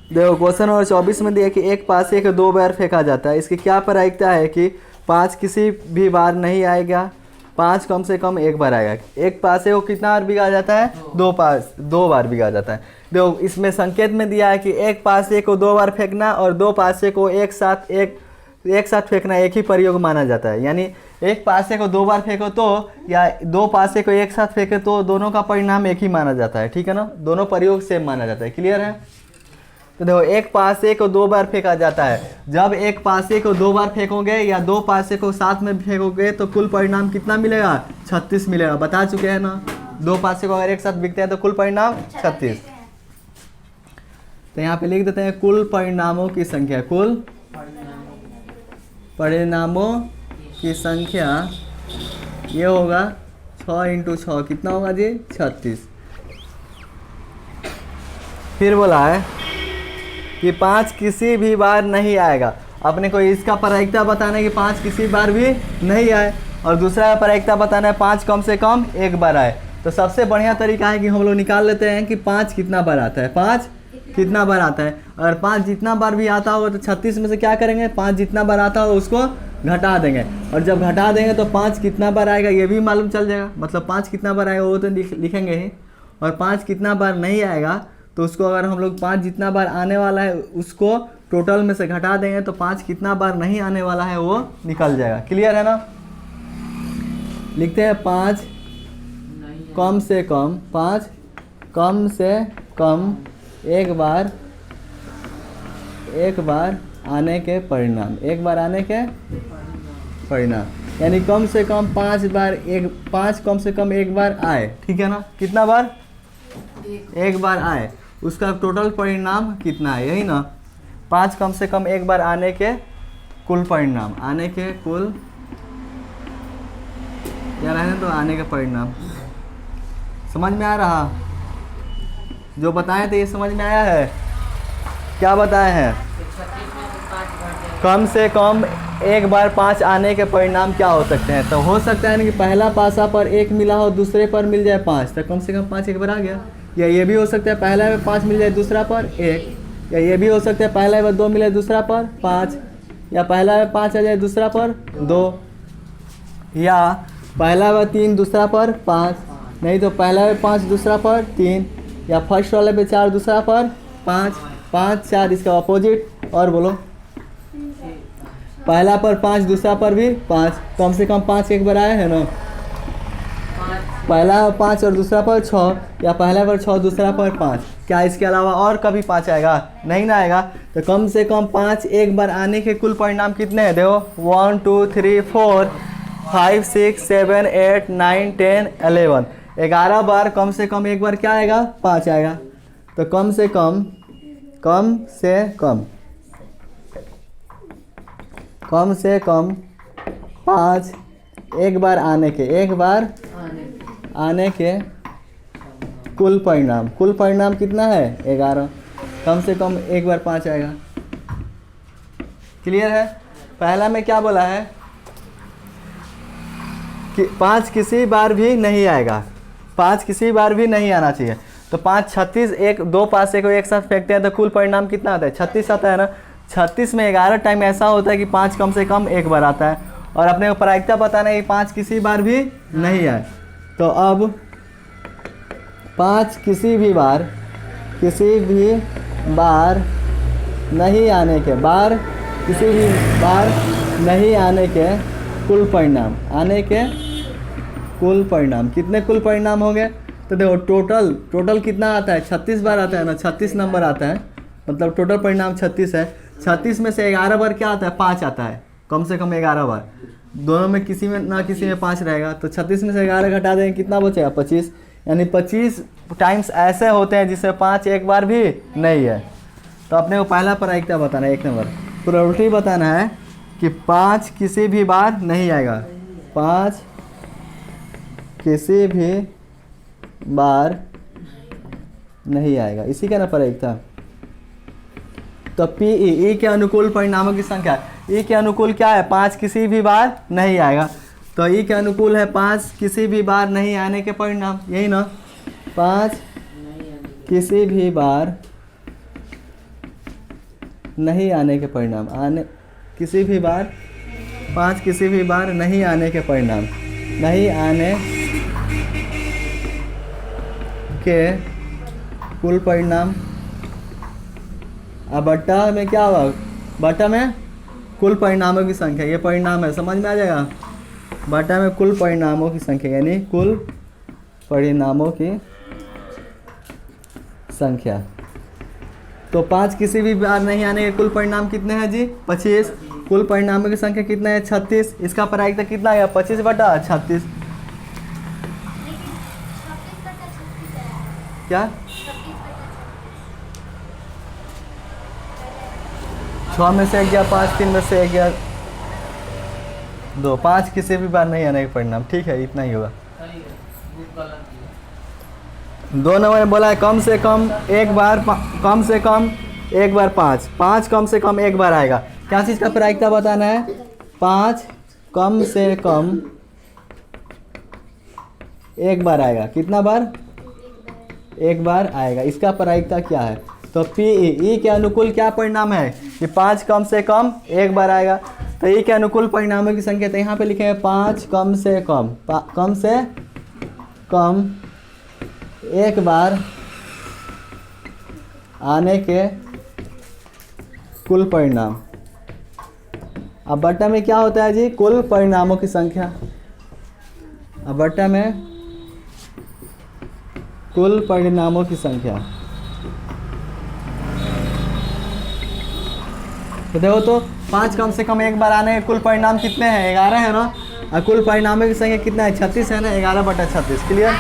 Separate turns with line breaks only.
देखो question number 24 में दिया कि एक पासे को 2 बार फेंका जाता है। इसकी क्या प्रायिकता है कि 5 किसी भी बार नहीं आएगा, 5 कम से कम एक बार आएगा। एक पासे को कितना बार बिगा जाता है? 2 बार बिगा जाता है। देखो इसमें संकेत में दिया है कि एक पासे को 2 बार फेंकना और 2 पासे को एक साथ फेंकना एक ही प्रयोग माना जाता है। यानी एक पासे को 2 बार फेंको तो या 2 पासे को एक साथ फेंके तो दोनों का परिणाम एक ही माना जाता है। ठीक है ना, दोनों प्रयोग सेम माना जाता है। क्लियर है? तो देखो एक पासे को 2 बार फेंका जाता है। जब एक पासे को 2 बार फेंकोगे या 2 पासे को साथ में फेंकोगे तो कुल परिणाम कितना मिलेगा? 36 मिलेगा। बता चुके हैं ना, 2 पासे को अगर एक साथ बिकते हैं तो कुल परिणाम 36। तो यहाँ पे लिख देते हैं कुल परिणामों की संख्या। कुल परिणामों की संख्या ये होगा 6 × 6 कितना होगा जी? 36। फिर बोला है कि 5 किसी भी बार नहीं आएगा। अपने को इसका प्रायिकता बताना है कि 5 किसी बार भी नहीं आए, और दूसरा प्रायिकता बताना है 5 कम से कम एक बार आए। तो सबसे बढ़िया तरीका है कि हम लोग निकाल लेते हैं कि 5 कितना बार आता है। 5 कितना बार आता है? अगर 5 जितना बार भी आता होगा तो 36 में से क्या करेंगे? 5 जितना बार आता होगा उसको घटा देंगे, और जब घटा देंगे तो 5 कितना बार आएगा ये भी मालूम चल जाएगा। मतलब 5 कितना बार आएगा वो तो लिखेंगे ही, और 5 कितना बार नहीं आएगा तो उसको अगर हम लोग 5 जितना बार आने वाला है उसको टोटल में से घटा देंगे तो 5 कितना बार नहीं आने वाला है वो निकल जाएगा। क्लियर है ना? लिखते हैं 5 कम से कम, 5 कम से कम एक बार आने के परिणाम, एक बार आने के परिणाम, यानी कम से कम 5 बार, 5 कम से कम एक बार आए। ठीक है ना? कितना बार? एक बार आए, उसका टोटल परिणाम कितना है? यही ना, 5 कम से कम एक बार आने के कुल परिणाम, आने के कुल या रहने तो आने के परिणाम। समझ में आ रहा? जो बताए थे ये समझ में आया है? क्या बताए हैं? कम से कम एक बार 5 आने के परिणाम क्या हो सकते हैं? तो हो सकता है ना कि पहला पासा पर 1 मिला हो, दूसरे पर मिल जाए 5, तो कम से कम 5 एक बार आ गया। या ये भी हो सकता है पहला में 5 मिल जाए दूसरा पर 1, या ये भी हो सकता है पहला में 2 मिले दूसरा पर 5, या पहला में 5 आ जाए दूसरा पर 2, या पहला में 3 दूसरा पर 5, नहीं तो पहला में 5 दूसरा पर 3, या फर्स्ट वाले पे 4 दूसरा पर 5, 5 4 इसका अपोजिट। और बोलो, पहला पर 5 दूसरा पर भी 5, कम से कम 5 एक बार आया है ना? पहला 5 और दूसरा पर 6, या पहला पर 6 दूसरा पर 5। क्या इसके अलावा और कभी 5 आएगा? नहीं ना आएगा। तो कम से कम 5 एक बार आने के कुल परिणाम कितने हैं? देखो 1 2 3 4 5 6 7 8 9 10 11, 11 बार कम से कम एक बार क्या आएगा? 5 आएगा। तो कम से कम 5 एक बार आने के कुल परिणाम कितना है? 11। कम से कम एक बार 5 आएगा। क्लियर है? पहला में क्या बोला है कि 5 किसी बार भी नहीं आएगा, 5 किसी बार भी नहीं आना चाहिए। तो 5 36, 2 पासे को एक साथ फेंकते हैं तो कुल परिणाम कितना आता है? 36 आता है ना। 36 में 11 टाइम ऐसा होता है कि 5 कम से कम एक बार आता है, और अपने को प्रायिकता बताना है कि 5 किसी बार भी नहीं आए। तो अब 5 किसी भी बार नहीं आने के कुल परिणाम, कितने कुल परिणाम हो गए? तो देखो टोटल कितना आता है? 36 बार आता है ना, 36 नंबर आता है, मतलब टोटल परिणाम 36 है। 36 में से 11 बार क्या आता है? 5 आता है, कम से कम 11 बार। दोनों में किसी में ना किसी में 5 रहेगा, तो 36 में से 11 घटा देंगे, कितना बचेगा? 25। यानी 25 टाइम्स ऐसे होते हैं जिससे 5 एक बार भी नहीं है। तो अपने को पहला प्रायिकता बताना है, 1 नंबर प्रोबेबिलिटी बताना है कि 5 किसी भी बार नहीं आएगा, 5 किसी भी बार नहीं आएगा, इसी का ना प्रायिकता। तो PE के अनुकूल परिणामों की संख्या, E के अनुकूल क्या है? 5 किसी भी बार नहीं आएगा। तो E के अनुकूल है 5 किसी भी बार नहीं आने के परिणाम, यही ना, 5 किसी भी बार नहीं आने के परिणाम, आने किसी भी बार 5 किसी भी बार नहीं आने के परिणाम, नहीं आने के कुल परिणाम। अब बट्टा में क्या होगा, बट्टा में कुल परिणामों की संख्या, ये परिणाम है, समझ में आ जाएगा। बट्टा में कुल परिणामों की संख्या यानी कुल परिणामों की संख्या। तो 5 किसी भी बार नहीं आने के कुल परिणाम कितने हैं जी, 25। कुल परिणामों की संख्या कितना है, 36। इसका प्रायिकता कितना आया, 25/36। क्या 6 में से 1 गया 5, 3 में से 1 गया 2, 5 किसी भी बार नहीं आने के परिणाम। ठीक है, इतना ही होगा। 2 नंबर में बोला है कम से कम एक बार, कम से कम एक बार 5, 5 कम से कम एक बार आएगा। क्या चीज़ का प्रायिकता बताना है, 5 कम से कम एक बार आएगा। कितना बार, एक बार आएगा। इसका प्रायिकता क्या है, तो ई के अनुकूल क्या परिणाम है कि 5 कम से कम एक बार आएगा। तो ई के अनुकूल परिणामों की संख्या, तो यहाँ पे लिखे हैं 5 कम से कम, कम से कम एक बार आने के कुल परिणाम। अब बट्टा में क्या होता है जी, कुल परिणामों की संख्या। अब बट्टा में कुल परिणामों की संख्या, तो देखो तो 5 कम से कम एक बार आने के कुल परिणाम कितने हैं, 11 है ना। और कुल परिणामों की संख्या कितना है, 36 है ना, 11/36। क्लियर।